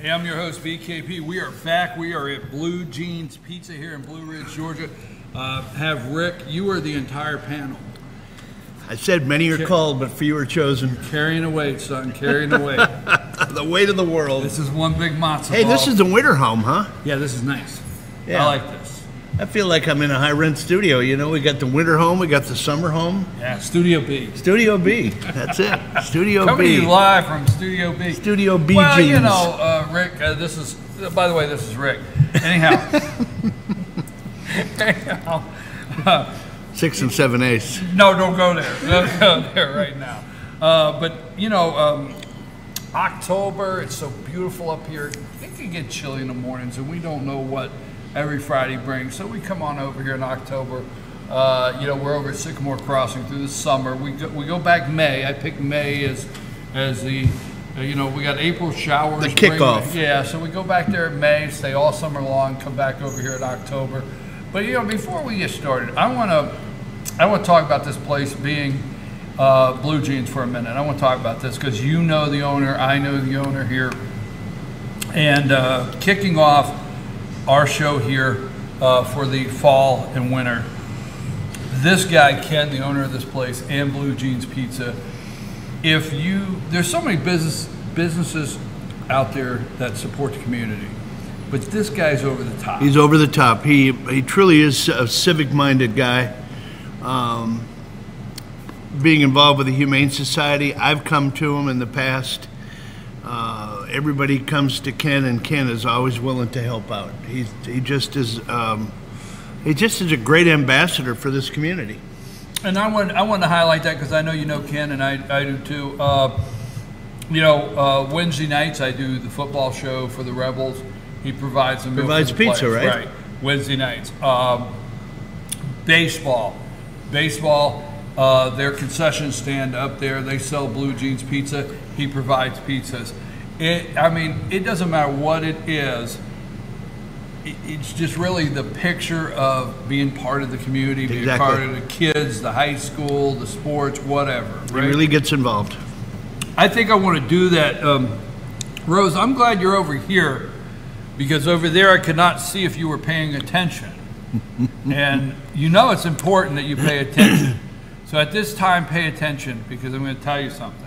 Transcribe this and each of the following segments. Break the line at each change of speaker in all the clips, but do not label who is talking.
Hey, I'm your host, BKP. We are back. We are at Blue Jeans Pizza here in Blue Ridge, Georgia. Have Rick, you are the entire panel.
I said many are called, but few are chosen.
Carrying the weight, son, carrying the weight.
The weight of the world.
This is one big matzo ball.
Hey, this is the winter home, huh?
Yeah, this is nice.
Yeah.
I like this.
I feel like I'm in a high-rent studio. You know, we got the winter home, we got the summer home.
Yeah, Studio B.
Studio B. That's it. Studio
Coming
B.
to you live from Studio B.
Studio B
well,
jeans.
You know, Rick, this is, by the way, this is Rick. Anyhow.
6 and 7/8.
No, don't go there. Don't go there right now. But, you know, October, it's so beautiful up here. It can get chilly in the mornings, and we don't know what every Friday brings. So we come on over here in October. You know, we're over at Sycamore Crossing through the summer. We go back May. I picked May as the, you know, we got April showers.
The kickoff.
Yeah, so we go back there in May, stay all summer long, come back over here in October. But, you know, before we get started, I want to talk about this place being Blue Jeans for a minute. I want to talk about this because you know the owner, I know the owner here. And kicking off our show here for the fall and winter, this guy, Ken, the owner of this place, and Blue Jeans Pizza, there's so many businesses out there that support the community, but this guy's over the top.
He's over the top. He truly is a civic-minded guy. Being involved with the Humane Society, I've come to him in the past. Everybody comes to Ken, and Ken is always willing to help out. He just is a great ambassador for this community.
And I want to highlight that because I know you know Ken, and I do too. You know, Wednesday nights I do the football show for the Rebels. He provides them.
Provides pizza, right?
Right. Wednesday nights. Baseball. Their concession stand up there. They sell Blue Jeans Pizza. He provides pizzas. I mean, it doesn't matter what it is. It's just really the picture of being part of the community, being part of the kids, the high school, the sports, whatever. Right?
He really gets involved.
I think I want to do that. Rose, I'm glad you're over here because over there I could not see if you were paying attention. And you know it's important that you pay attention. So at this time, pay attention because I'm going to tell you something.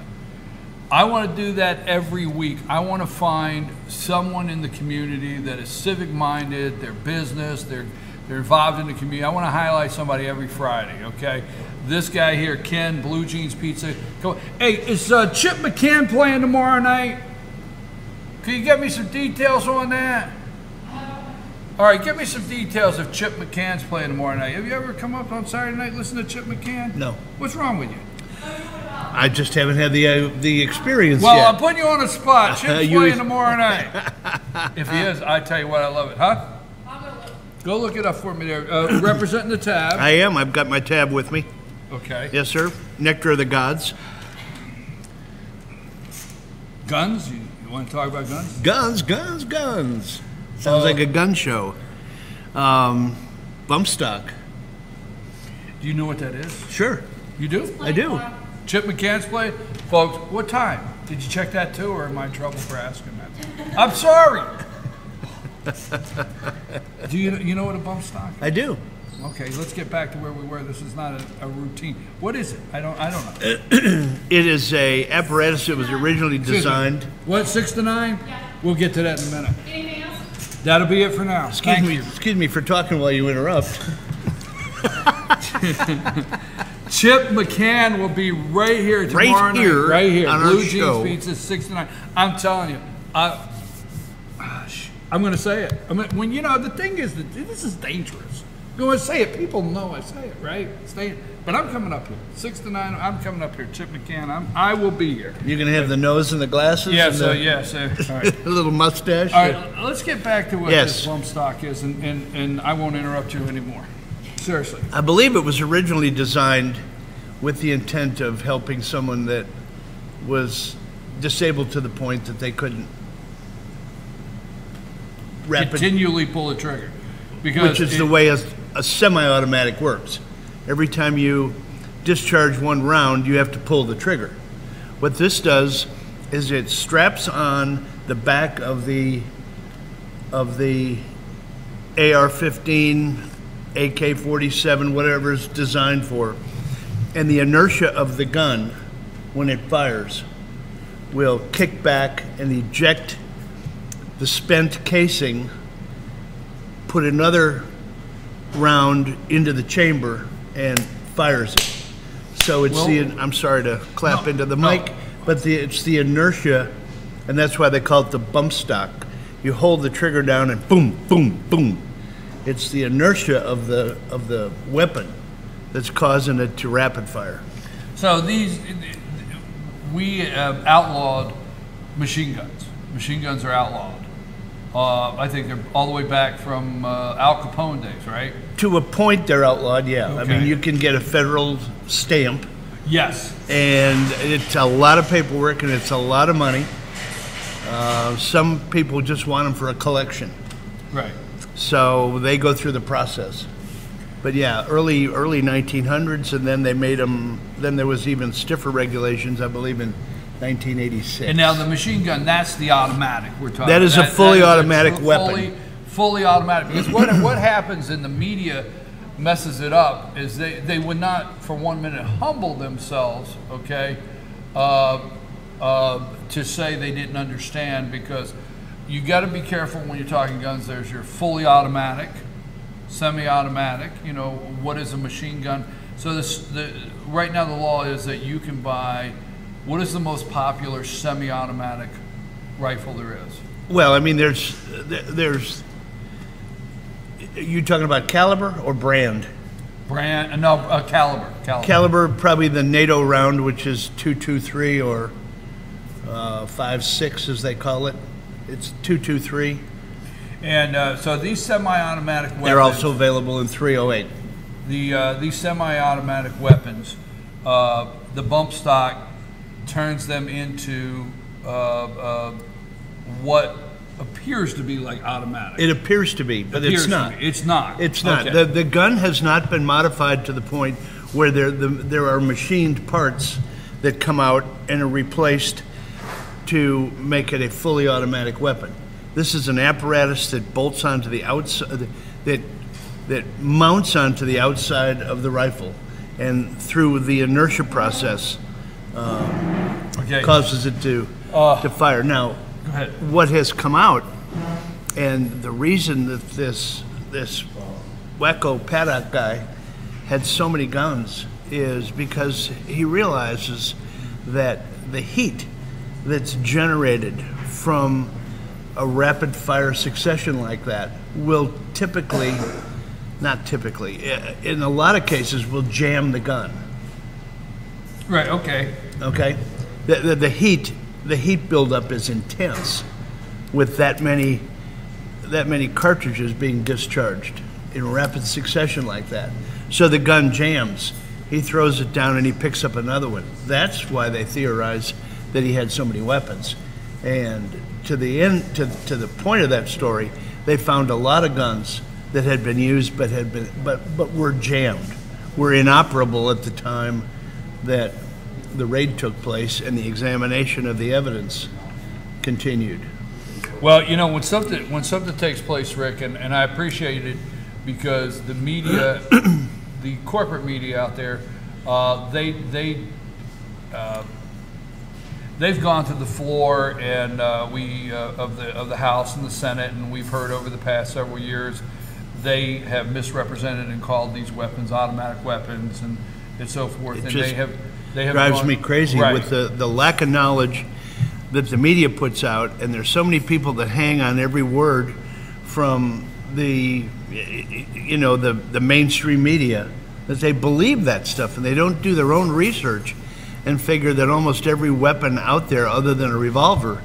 I want to do that every week. I want to find someone in the community that is civic-minded, their business, they're involved in the community. I want to highlight somebody every Friday, okay? This guy here, Ken, Blue Jeans Pizza. Hey, is Chip McCann playing tomorrow night? Can you get me some details on that? All right, give me some details if Chip McCann's playing tomorrow night. Have you ever come up on Saturday night and listen to Chip McCann?
No.
What's wrong with you?
I just haven't had the experience yet.
Well, I'm putting you on the spot. Chip's playing tomorrow night. If he is, I tell you what, I love it. Huh? Go look it up for me there. Representing the tab.
I am. I've got my tab with me.
Okay.
Yes, sir. Nectar of the Gods.
Guns? You want to talk about guns?
Guns. Sounds like a gun show. Bump stock.
Do you know what that is?
Sure.
You do?
I do.
Chip McCann's playing? Folks, what time? Did you check that too, or am I in trouble for asking that? I'm sorry. Do you know what a bump stock is?
I do.
Okay, let's get back to where we were. This is not a routine. What is it? I don't know.
It is a apparatus that was originally designed.
What, 6 to 9?
Yeah.
We'll get to that in a minute.
Anything else?
That'll be it for now.
Excuse me for talking while you interrupt.
Chip McCann will be right here tomorrow night. Right here.
On
Blue
our
Jeans
show.
Pizza, 6 to 9. I'm telling you. I'm going to say it. When you know, the thing is that this is dangerous. I'm going to say it. People know I say it, right? But I'm coming up here. 6 to 9, I'm coming up here. Chip McCann, I will be here.
You're going to have the nose and the glasses?
Yes,
and
yes. All right.
a little mustache?
All right, let's get back to what this bump stock is, and I won't interrupt you anymore. Seriously.
I believe it was originally designed with the intent of helping someone that was disabled to the point that they couldn't
continually pull the trigger. Because
which is the way a semi-automatic works. Every time you discharge one round, you have to pull the trigger. What this does is it straps on the back of the AR-15, AK-47, whatever it's designed for, and the inertia of the gun when it fires will kick back and eject the spent casing, put another round into the chamber, and fires it. So it's I'm sorry to clap into the mic, but it's the inertia, and that's why they call it the bump stock. You hold the trigger down and boom, boom, boom. It's the inertia of the weapon that's causing it to rapid fire.
So we have outlawed machine guns. Machine guns are outlawed. I think they're all the way back from Al Capone days, right?
To a point, they're outlawed, yeah.
Okay.
I mean, you can get a federal stamp.
Yes.
And it's a lot of paperwork and it's a lot of money. Some people just want them for a collection.
Right.
So they go through the process. But yeah, early 1900s, and then they made them, then there was even stiffer regulations, I believe, in 1986.
And now the machine gun, that's the automatic we're talking about.
That is a fully automatic weapon.
Fully automatic. Because what happens in the media messes it up is they would not for 1 minute humble themselves, okay, to say they didn't understand, because you got to be careful when you're talking guns. There's your fully automatic, semi-automatic, you know, what is a machine gun. So right now the law is that you can buy, what is the most popular semi-automatic rifle there is?
Well, I mean, there's you talking about caliber or brand?
Brand, no, caliber.
Caliber, probably the NATO round, which is .223 or 5.6 as they call it. It's .223.
And so these semi-automatic weapons,
they're also available in .308.
These semi-automatic weapons, the bump stock turns them into what appears to be like automatic.
It appears to be, but it's not.
It's not.
It's not.
Okay.
The gun has not been modified to the point where there are machined parts that come out and are replaced to make it a fully automatic weapon. This is an apparatus that bolts onto the outside, that mounts onto the outside of the rifle, and through the inertia process causes it to fire. Now,
go ahead.
What has come out, and the reason that this wacko Paddock guy had so many guns is because he realizes that the heat that's generated from a rapid fire succession like that will typically, not typically, in a lot of cases will jam the gun.
Right, okay.
Okay? The heat buildup is intense with that many cartridges being discharged in rapid succession like that. So the gun jams. He throws it down and he picks up another one. That's why they theorize that he had so many weapons. And to the point of that story, they found a lot of guns that had been used but were jammed, were inoperable at the time that the raid took place and the examination of the evidence continued.
Well, you know, when something takes place, Rick, and I appreciate it, because the media, the corporate media out there, they've gone to the floor and of the House and the Senate, and we've heard over the past several years they have misrepresented and called these weapons automatic weapons and so forth. And they have
drives me crazy,
right,
with the lack of knowledge that the media puts out, and there's so many people that hang on every word from the mainstream media, that they believe that stuff and they don't do their own research and figure that almost every weapon out there other than a revolver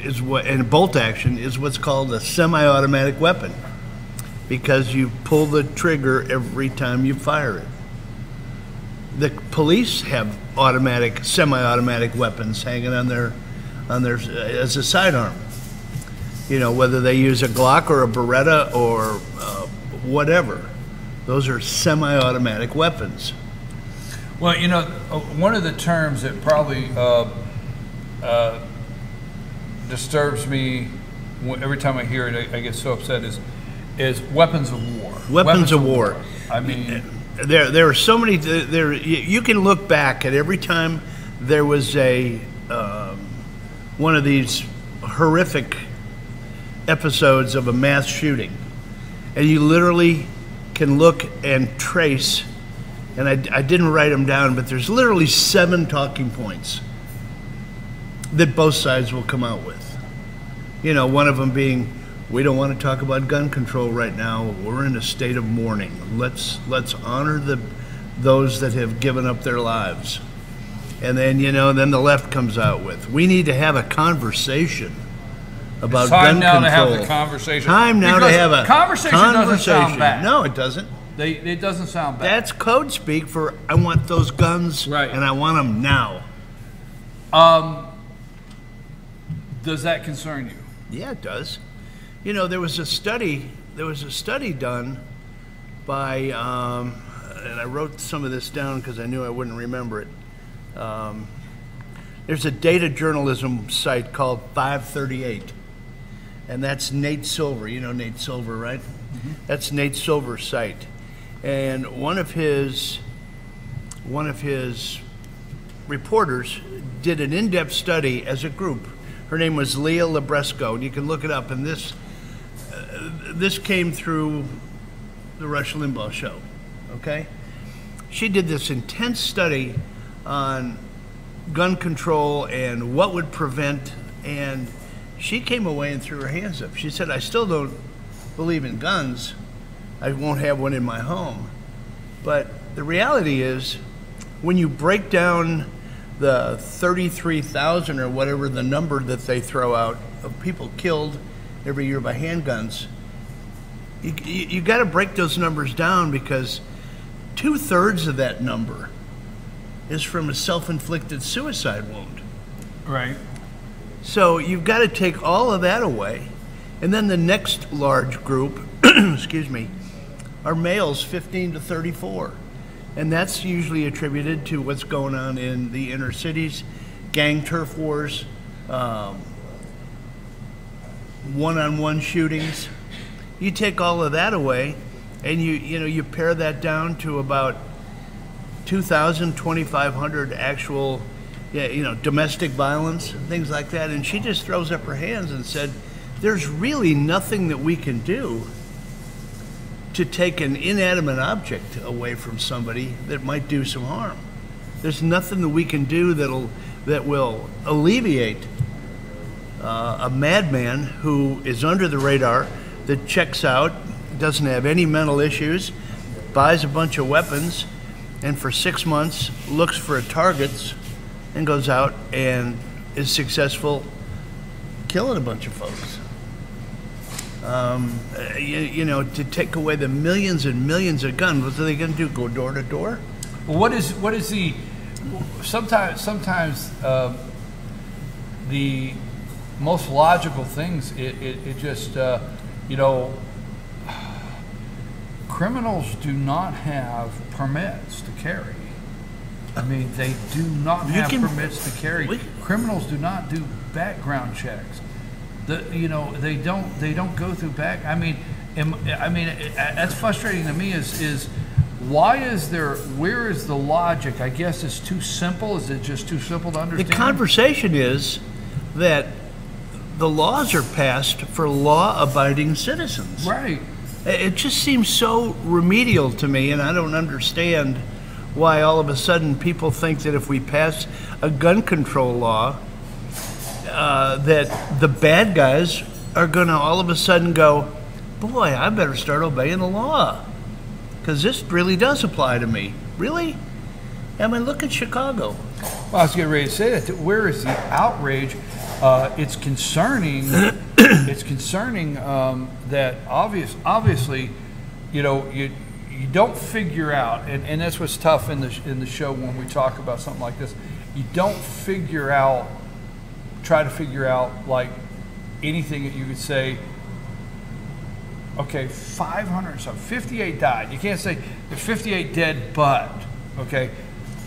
and bolt action is what's called a semi-automatic weapon, because you pull the trigger every time you fire it. The police have semi-automatic weapons hanging on their as a sidearm. You know, whether they use a Glock or a Beretta or whatever, those are semi-automatic weapons.
Well, you know, one of the terms that probably disturbs me every time I hear it. I get so upset. Is weapons of war.
Weapons of war.
I mean,
there are so many. You can look back at every time there was a one of these horrific episodes of a mass shooting, and you literally can look and trace. And I didn't write them down, but there's literally 7 talking points that both sides will come out with. You know, one of them being, we don't want to talk about gun control right now. We're in a state of mourning. Let's honor those that have given up their lives. And then, you know, then the left comes out with, we need to have a conversation about gun control.
Time now to have the conversation.
Time now to have a
conversation. Doesn't sound bad.
No, it doesn't.
It doesn't sound bad.
That's code speak for I want those guns,
right,
and I want them now.
Does that concern you?
Yeah, it does. You know, there was a study done by, and I wrote some of this down because I knew I wouldn't remember it. There's a data journalism site called 538, and that's Nate Silver. You know Nate Silver, right? Mm-hmm. That's Nate Silver's site. And one of his reporters did an in-depth study as a group. Her name was Leah Labresco, and you can look it up. And this came through the Rush Limbaugh show, okay? She did this intense study on gun control and what would prevent, and she came away and threw her hands up. She said, I still don't believe in guns. I won't have one in my home. But the reality is, when you break down the 33,000 or whatever the number that they throw out of people killed every year by handguns, you got to break those numbers down, because 2/3 of that number is from a self-inflicted suicide wound.
Right.
So you've got to take all of that away. And then the next large group, excuse me, are males 15 to 34. And that's usually attributed to what's going on in the inner cities, gang turf wars, one-on-one shootings. You take all of that away, and you pare that down to about 2,000, 2,500 actual, domestic violence and things like that. And she just throws up her hands and said, there's really nothing that we can do to take an inanimate object away from somebody that might do some harm. There's nothing that we can do that will alleviate a madman who is under the radar, that checks out, doesn't have any mental issues, buys a bunch of weapons, and for 6 months looks for targets and goes out and is successful killing a bunch of folks. To take away the millions and millions of guns, what are they going to do? Go door to door?
Well, what is the? Sometimes the most logical things. It just criminals do not have permits to carry. I mean, they do not have permits to carry. Criminals do not do background checks. They don't go through back. I mean, that's frustrating to me. Is why is there? Where is the logic? I guess it's too simple. Is it just too simple to understand?
The conversation is that the laws are passed for law-abiding citizens.
Right.
It just seems so remedial to me, and I don't understand why all of a sudden people think that if we pass a gun control law, that the bad guys are going to all of a sudden go, boy, I better start obeying the law, because this really does apply to me. Really? I mean, look at Chicago.
Well, I was getting ready to say that. Where is the outrage? It's concerning. It's concerning that obviously, you don't figure out, and that's what's tough in the show when we talk about something like this. You don't try to figure out like anything that you could say. Okay, 500, so 58 died. You can't say there's 58 dead, but okay,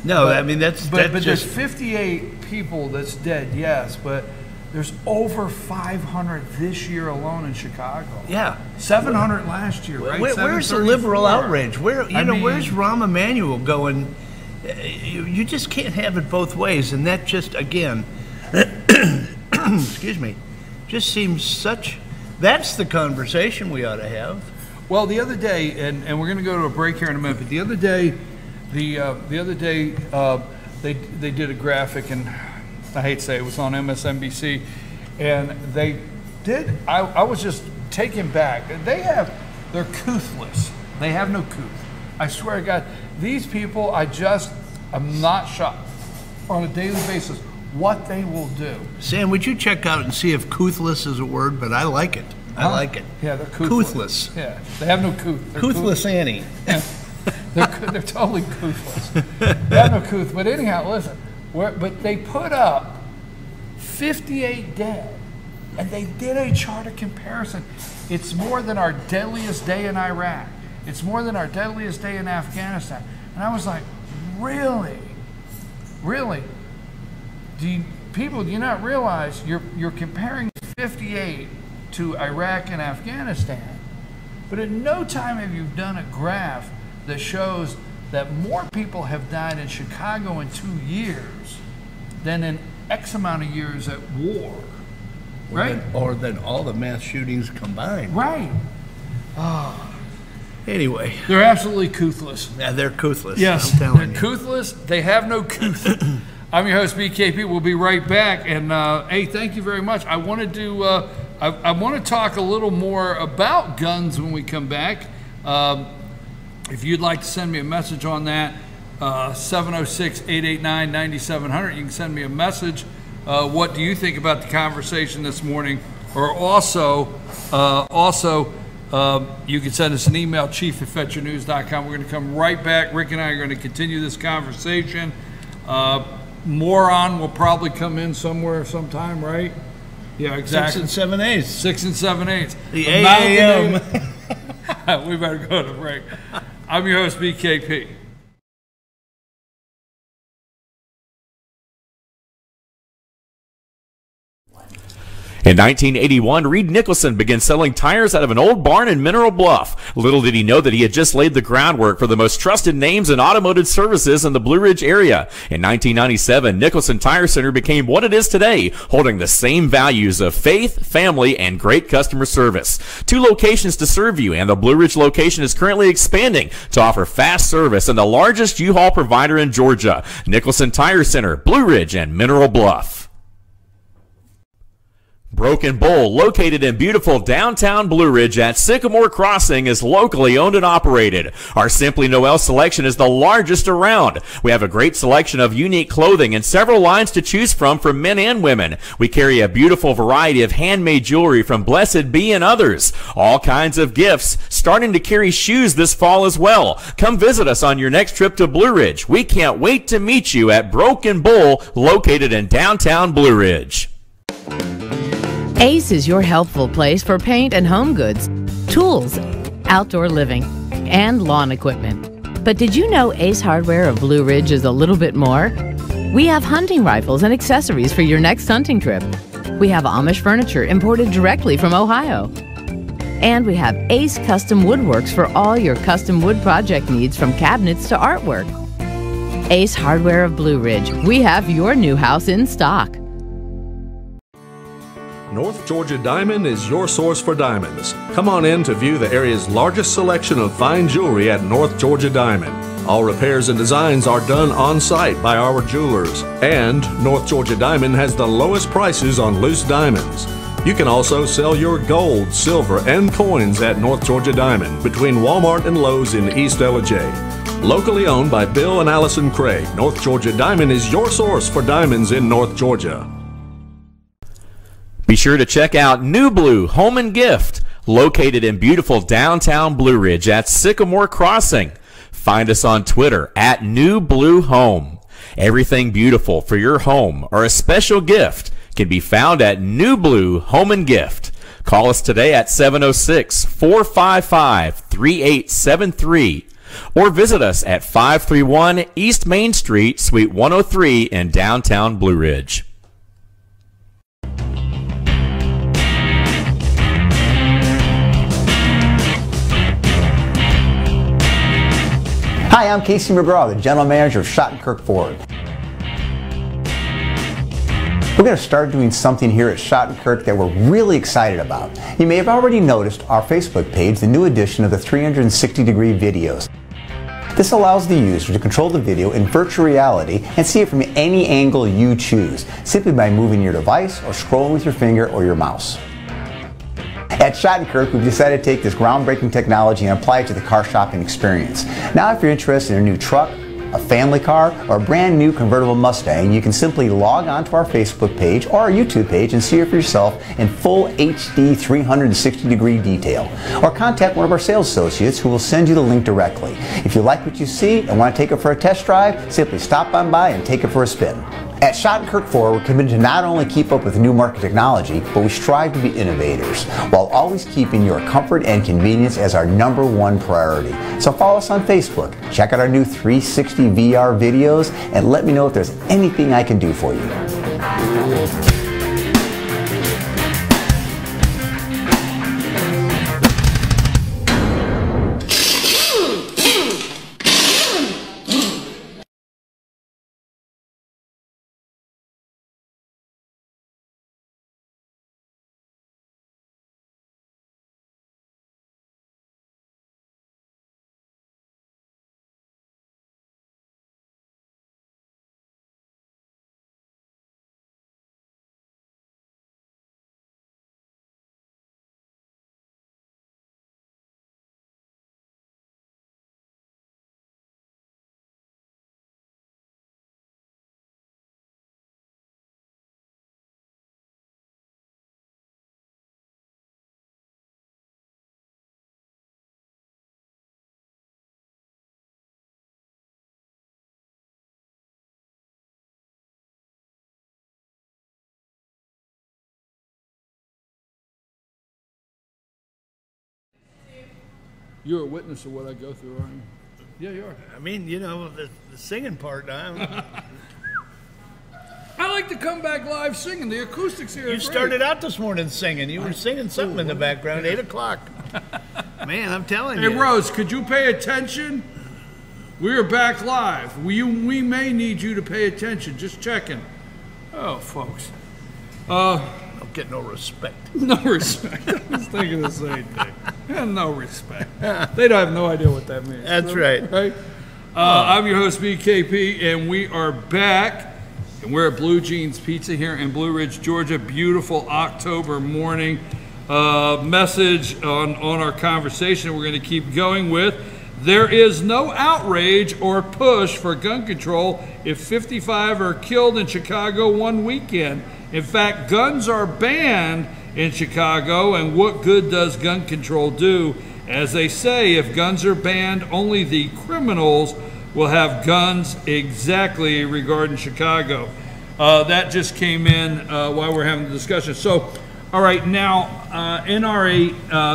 No, I mean, that's
But
just...
there's 58 people that's dead, yes, but there's over 500 this year alone in Chicago.
Yeah.
700 last year, right?
Where's the liberal outrage? Where's Rahm Emanuel going? You just can't have it both ways, and that just, again, excuse me, just seems such... That's the conversation we ought to have.
Well, the other day, and we're going to go to a break here in a minute, but the other day, they did a graphic, and I hate to say it was on MSNBC, and they did. I was just taken back. They're couthless. They have no couth. I swear to God, these people, I'm not shocked on a daily basis what they will do.
Sam, would you check out and see if couthless is a word? But I like it. I like it.
Yeah, they're couthless. Yeah, they have no couth.
Couthless Annie.
Yeah. They're totally couthless. They have no couth. But anyhow, listen. But they put up 58 dead, and they did a chart of comparison. It's more than our deadliest day in Iraq. It's more than our deadliest day in Afghanistan. And I was like, really? Really? Do you not realize you're comparing 58 to Iraq and Afghanistan, but at no time have you done a graph that shows that more people have died in Chicago in 2 years than in X amount of years at war, right?
Or than all the mass shootings combined.
Right. Oh.
Anyway.
They're absolutely couthless.
Yeah, they're couthless.
Yes,
I'm telling
they're couthless. They have no couth. I'm your host, BKP. We'll be right back. And hey, thank you very much. I wanted to I want to talk a little more about guns when we come back. If you'd like to send me a message on that, 706-889-9700. You can send me a message. What do you think about the conversation this morning? Or also, you can send us an email, chief@fetchernews.com. We're going to come right back. Rick and I are going to continue this conversation. Moron will probably come in somewhere sometime, right? Yeah, exactly.
6 and 7/8.
6 and 7/8.
The AM.
We better go to break. I'm your host, BKP.
In 1981, Reed Nicholson began selling tires out of an old barn in Mineral Bluff. Little did he know that he had just laid the groundwork for the most trusted names in automotive services in the Blue Ridge area. In 1997, Nicholson Tire Center became what it is today, holding the same values of faith, family, and great customer service. 2 locations to serve you, and the Blue Ridge location is currently expanding to offer fast service and the largest U-Haul provider in Georgia. Nicholson Tire Center, Blue Ridge, and Mineral Bluff. Broken Bull, located in beautiful downtown Blue Ridge at Sycamore Crossing, is locally owned and operated. Our Simply Noel selection is the largest around. We have a great selection of unique clothing and several lines to choose from for men and women. We carry a beautiful variety of handmade jewelry from Blessed Be and others. All kinds of gifts, starting to carry shoes this fall as well. Come visit us on your next trip to Blue Ridge. We can't wait to meet you at Broken Bull, located in downtown Blue Ridge.
Ace is your helpful place for paint and home goods, tools, outdoor living, and lawn equipment. But did you know Ace Hardware of Blue Ridge is a little bit more? We have hunting rifles and accessories for your next hunting trip. We have Amish furniture imported directly from Ohio. And we have Ace Custom Woodworks for all your custom wood project needs, from cabinets to artwork. Ace Hardware of Blue Ridge. We have your new house in stock.
North Georgia Diamond is your source for diamonds. Come on in to view the area's largest selection of fine jewelry at North Georgia Diamond. All repairs and designs are done on site by our jewelers. And North Georgia Diamond has the lowest prices on loose diamonds. You can also sell your gold, silver, and coins at North Georgia Diamond between Walmart and Lowe's in East Ellijay. Locally owned by Bill and Allison Craig, North Georgia Diamond is your source for diamonds in North Georgia.
Be sure to check out New Blue Home and Gift, located in beautiful downtown Blue Ridge at Sycamore Crossing. Find us on Twitter at New Blue Home. Everything beautiful for your home or a special gift can be found at New Blue Home and Gift. Call us today at 706-455-3873 or visit us at 531 East Main Street, Suite 103 in downtown Blue Ridge.
Hi, I'm Casey McGraw, the General Manager of Schottenkirk Ford. We're going to start doing something here at Schottenkirk that we're really excited about. You may have already noticed our Facebook page, the new edition of the 360-degree videos. This allows the user to control the video in virtual reality and see it from any angle you choose, simply by moving your device or scrolling with your finger or your mouse. At Schottenkirk, we've decided to take this groundbreaking technology and apply it to the car shopping experience. Now, if you're interested in a new truck, a family car, or a brand new convertible Mustang, you can simply log on to our Facebook page or our YouTube page and see it for yourself in full HD 360-degree detail. Or contact one of our sales associates who will send you the link directly. If you like what you see and want to take it for a test drive, simply stop on by and take it for a spin. At Schottenkirk Ford, we're committed to not only keep up with new market technology, but we strive to be innovators, while always keeping your comfort and convenience as our #1 priority. So follow us on Facebook, check out our new 360 VR videos, and let me know if there's anything I can do for you.
You're a witness of what I go through, aren't you? Yeah, you are.
I mean, you know, the singing part,
I like to come back live singing. The acoustics here
you started out this morning singing. You were singing something in the background, 8 o'clock. Man, I'm telling you.
Hey, Rose, could you pay attention? We are back live. We may need you to pay attention. Just checking. Oh, folks.
Don't get no respect.
No respect. I was thinking the same thing. No respect. They don't have no idea what that means.
That's right.
Right? I'm your host, BKP, and we are back. And we're at Blue Jeans Pizza here in Blue Ridge, Georgia. Beautiful October morning. Message on our conversation we're going to keep going with. There is no outrage or push for gun control if 55 are killed in Chicago one weekend. In fact, guns are banned in Chicago, and what good does gun control do? As they say, if guns are banned, only the criminals will have guns. Exactly regarding Chicago. That just came in while we're having the discussion. So, all right, now, NRA,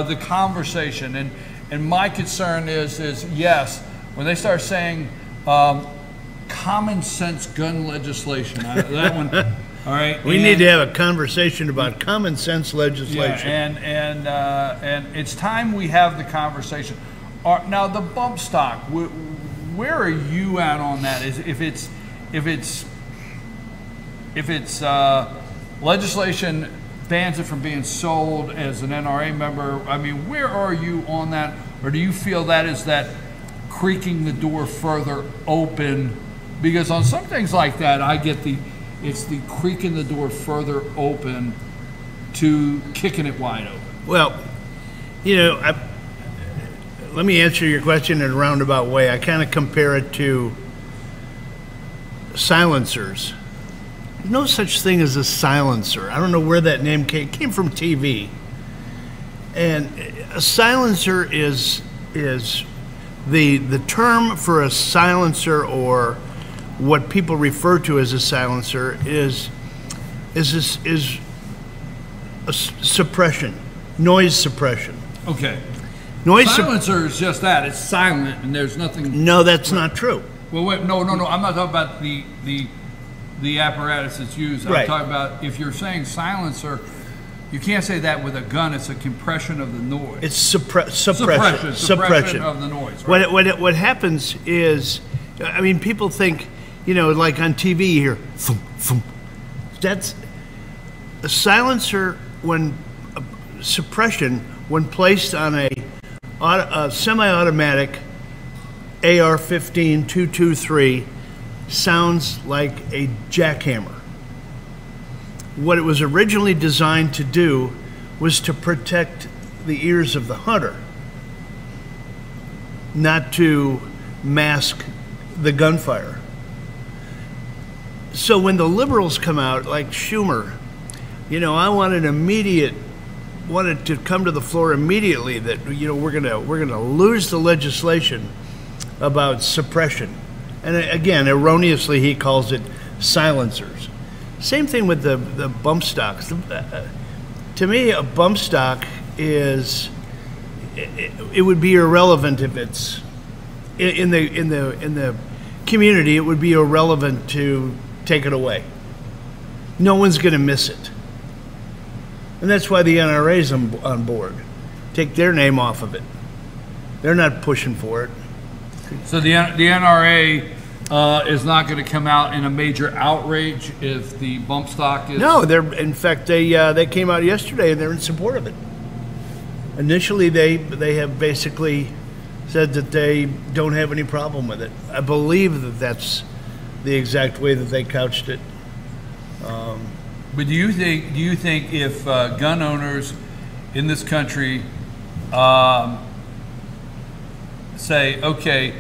the conversation, and my concern is yes, when they start saying common sense gun legislation, that one. All right.
We need to have a conversation about common sense legislation.
Yeah, and it's time we have the conversation. Now the bump stock, where are you at on that? If it's legislation bans it from being sold as an NRA member, I mean, where are you on that? Or do you feel that is that creaking the door further open? Because on some things like that, I get it's the creaking the door further open to kicking it wide open.
Well, you know, let me answer your question in a roundabout way. I kind of compare it to silencers. There's no such thing as a silencer. I don't know where that name came. It came from TV. And a silencer is the term for a silencer, or what people refer to as a silencer, is a suppression, noise suppression.
Okay. Silencer is just that. It's silent, and there's nothing.
No, that's not true.
Well, wait, no. I'm not talking about the apparatus that's used. I'm
Right.
talking about if you're saying silencer, you can't say that with a gun. It's a compression of the noise.
It's suppression
of the noise. Right?
What happens is, I mean, people think, you know, like on TV you hear, thump, thump. That's a silencer when suppression when placed on a semi-automatic AR-15 223 sounds like a jackhammer. What it was originally designed to do was to protect the ears of the hunter, not to mask the gunfire. So when the liberals come out, like Schumer, you know, I wanted to come to the floor immediately that, you know, we're gonna lose the legislation about suppression, and again, erroneously he calls it silencers. Same thing with the bump stocks. To me, a bump stock is it would be irrelevant if it's in the community. It would be irrelevant to take it away. No one's going to miss it. And that's why the NRA's on board. Take their name off of it. They're not pushing for it.
So the NRA is not going to come out in a major outrage if the bump stock is...
No, in fact, they came out yesterday and they're in support of it. Initially, they have basically said that they don't have any problem with it. I believe that that's the exact way that they couched it.
But do you think if gun owners in this country say, okay,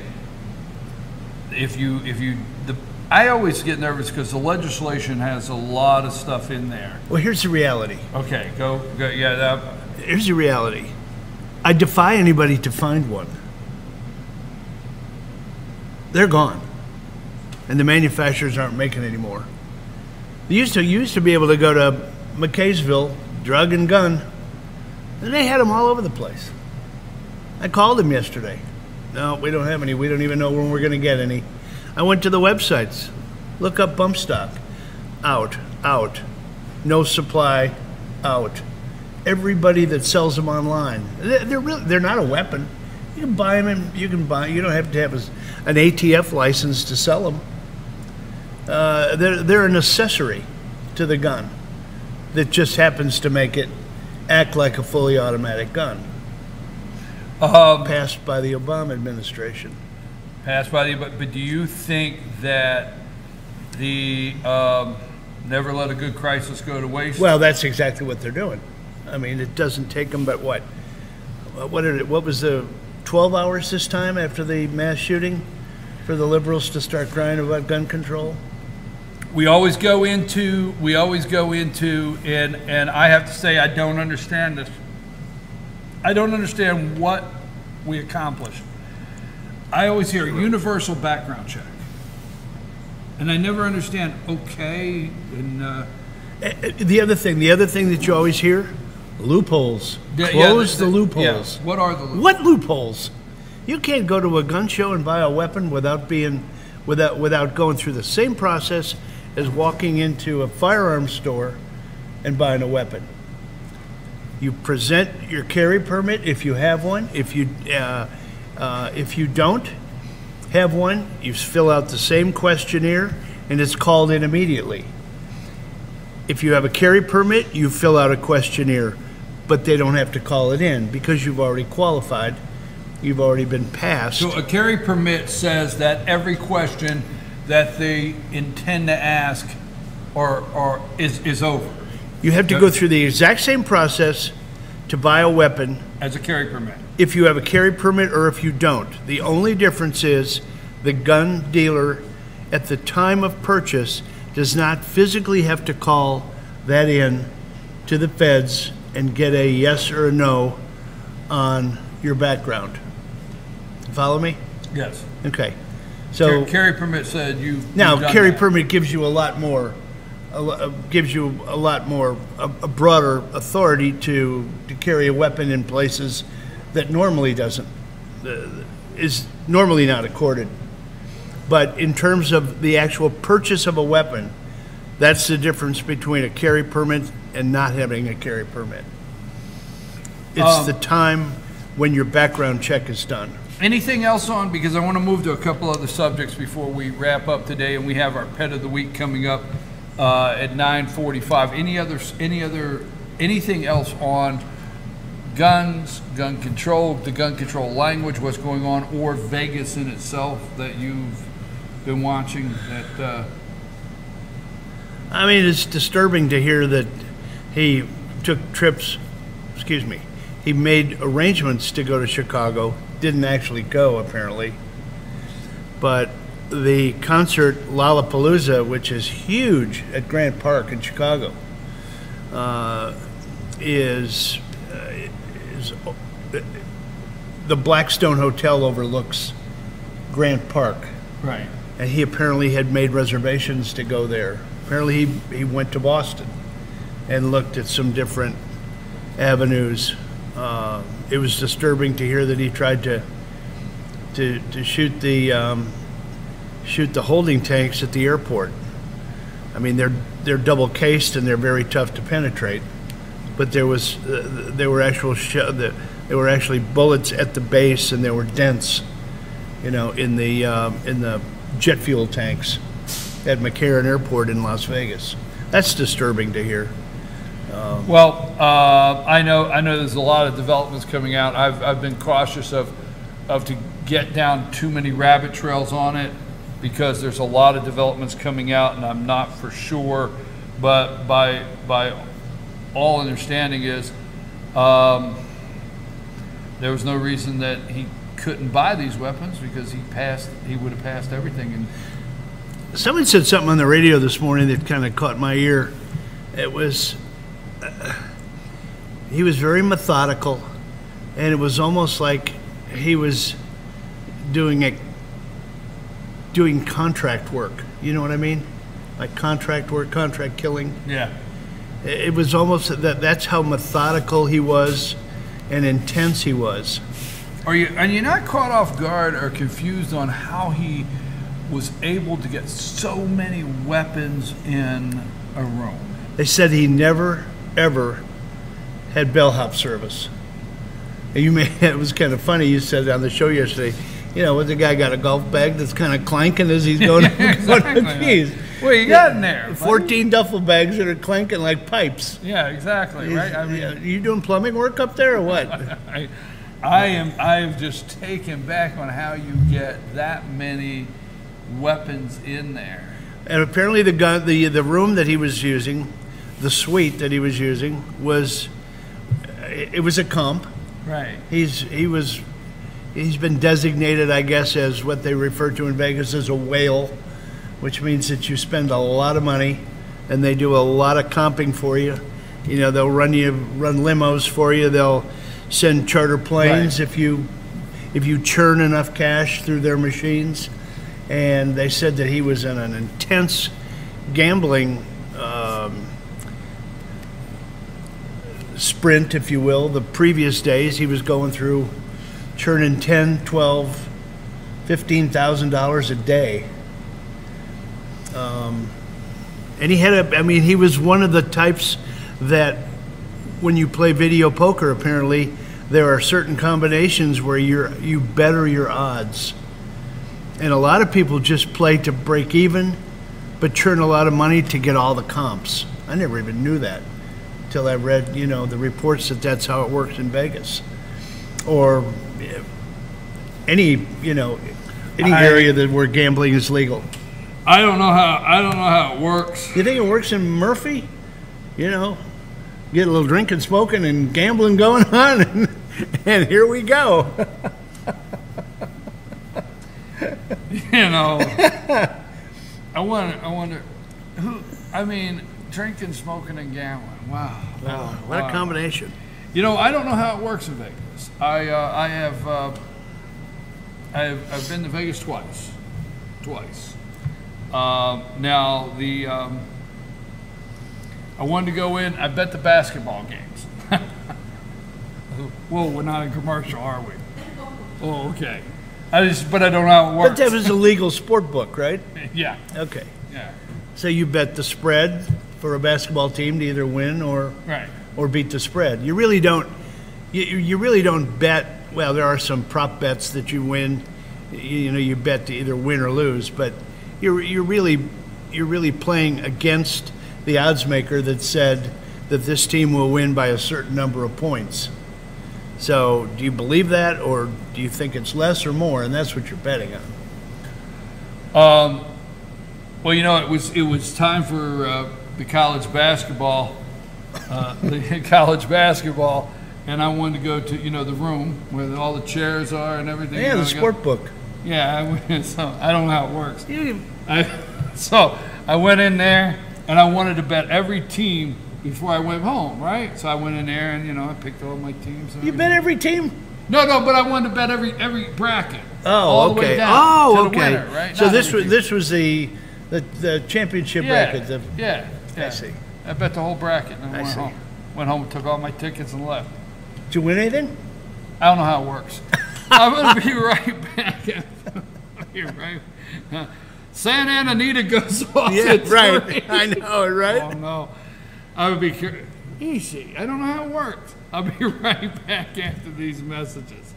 I always get nervous because the legislation has a lot of stuff in there.
Well, here's the reality.
Okay, go yeah.
Here's the reality. I defy anybody to find one. They're gone, and the manufacturers aren't making any more. You used to be able to go to McKaysville, drug and gun, and they had them all over the place. I called them yesterday. No, we don't have any. We don't even know when we're going to get any. I went to the websites. Look up bump stock. Out. No supply. Out. Everybody that sells them online. They're not a weapon. You can buy them and you don't have to have an ATF license to sell them. They're an accessory to the gun that just happens to make it act like a fully automatic gun. Passed by the Obama administration.
But do you think that the never let a good crisis go to waste?
Well, that's exactly what they're doing. I mean, it doesn't take them but what was the 12 hours this time after the mass shooting for the liberals to start crying about gun control?
We always go into, and I have to say, I don't understand this. I don't understand what we accomplished. I always hear universal background check, and I never understand. Okay, and
the other thing that you always hear, loopholes. Close the loopholes.
Yeah. What are the loopholes?
What loopholes? You can't go to a gun show and buy a weapon without going through the same process as walking into a firearms store and buying a weapon. You present your carry permit if you have one. If you don't have one, you fill out the same questionnaire and it's called in immediately. If you have a carry permit, you fill out a questionnaire, but they don't have to call it in because you've already qualified. You've already been passed.
So a carry permit says that every question that they intend to ask is over.
You have to go through the exact same process to buy a weapon.
As a carry permit.
If you have a carry permit or if you don't. The only difference is the gun dealer at the time of purchase does not physically have to call that in to the feds and get a yes or a no on your background. Follow me?
Yes.
Okay. So
carry permit said
carry permit gives you a broader authority to carry a weapon in places that normally doesn't, is normally not accorded. But in terms of the actual purchase of a weapon, that's the difference between a carry permit and not having a carry permit. It's the time when your background check is done.
Anything else on, because I want to move to a couple other subjects before we wrap up today, and we have our Pet of the Week coming up at 9:45. Anything else on guns, gun control, the gun control language, what's going on, or Vegas in itself that you've been watching? That
I mean, it's disturbing to hear that he took trips, he made arrangements to go to Chicago, didn't actually go apparently, but the concert Lollapalooza, which is huge at Grant Park in Chicago, is the Blackstone Hotel overlooks Grant Park.
right.
And he apparently had made reservations to go there. Apparently he went to Boston and looked at some different avenues. It was disturbing to hear that he tried to shoot the holding tanks at the airport. I mean, they're double cased and they're very tough to penetrate. But there were actually bullets at the base, and there were dents, in the jet fuel tanks at McCarran Airport in Las Vegas. That's disturbing to hear.
I know there's a lot of developments coming out. I've been cautious of to get down too many rabbit trails on it, because there's a lot of developments coming out, and I'm not for sure. But by all understanding is there was no reason that he couldn't buy these weapons, because he would have passed everything. And
someone said something on the radio this morning that kind of caught my ear. It was he was very methodical, and it was almost like he was doing contract work. You know what I mean? Like contract work, contract killing.
yeah,
It was almost that's how methodical he was and intense he was.
and you're not caught off guard or confused on how he was able to get so many weapons in a room.
They said he never, ever had bellhop service. And it was kind of funny, you said on the show yesterday, the guy got a golf bag that's kind of clanking as he's going.
Exactly.
Geez.
What you got in there?
14 duffel bags that are clanking like pipes.
Yeah, exactly. Right. I mean,
Are you doing plumbing work up there or what?
I am just taken back on how you get that many weapons in there.
And apparently the room that he was using, the suite that he was using, was a comp.
Right.
He's been designated, I guess, as what they refer to in Vegas as a whale, which means that you spend a lot of money and they do a lot of comping for you. They'll run limos for you. They'll send charter planes if you churn enough cash through their machines. And they said that he was in an intense gambling sprint, if you will. The previous days he was going through churning $10,000, $12,000, $15,000 a day. And he was one of the types that when you play video poker, apparently there are certain combinations where you better your odds. And a lot of people just play to break even, but churn a lot of money to get all the comps. I never even knew that until I read, the reports that that's how it works in Vegas, or any area where gambling is legal.
I don't know how it works.
You think it works in Murphy? Get a little drinking, smoking, and gambling going on, and here we go.
I wonder who. I mean, drinking, smoking, and gambling. Wow.
What a combination.
I don't know how it works in Vegas. I've been to Vegas twice. Now I wanted to go in. I bet the basketball games. Whoa, we're not in commercial, are we? Oh, okay. But I don't know how it works.
But that was a legal sport book, right?
Yeah.
Okay.
Yeah.
So you bet the spread for a basketball team to either win or beat the spread. You really don't. You really don't bet. Well, there are some prop bets that you win. You bet to either win or lose, but you're really playing against the odds maker that said that this team will win by a certain number of points. So do you believe that, or do you think it's less or more, and that's what you're betting on?
Well, it was time for the college basketball, and I wanted to go to the room where all the chairs are and everything.
Yeah, the sport book.
Yeah, so I don't know how it works. So I went in there and I wanted to bet every team before I went home, right? So I went in there and I picked all my teams.
You bet every team?
No, but I wanted to bet every bracket.
Oh,
all
okay.
The way down to the winner, right?
So this was the championship bracket.
Yeah.
I see.
I bet the whole bracket and
I
went
see.
home. Went home, took all my tickets and left.
Did you win anything?
I don't know how it works. I'm gonna be right back. Santa Anita goes off.
Yeah, right. I know, right?
Oh no, I would be easy. I don't know how it works. I'll be right back after these messages.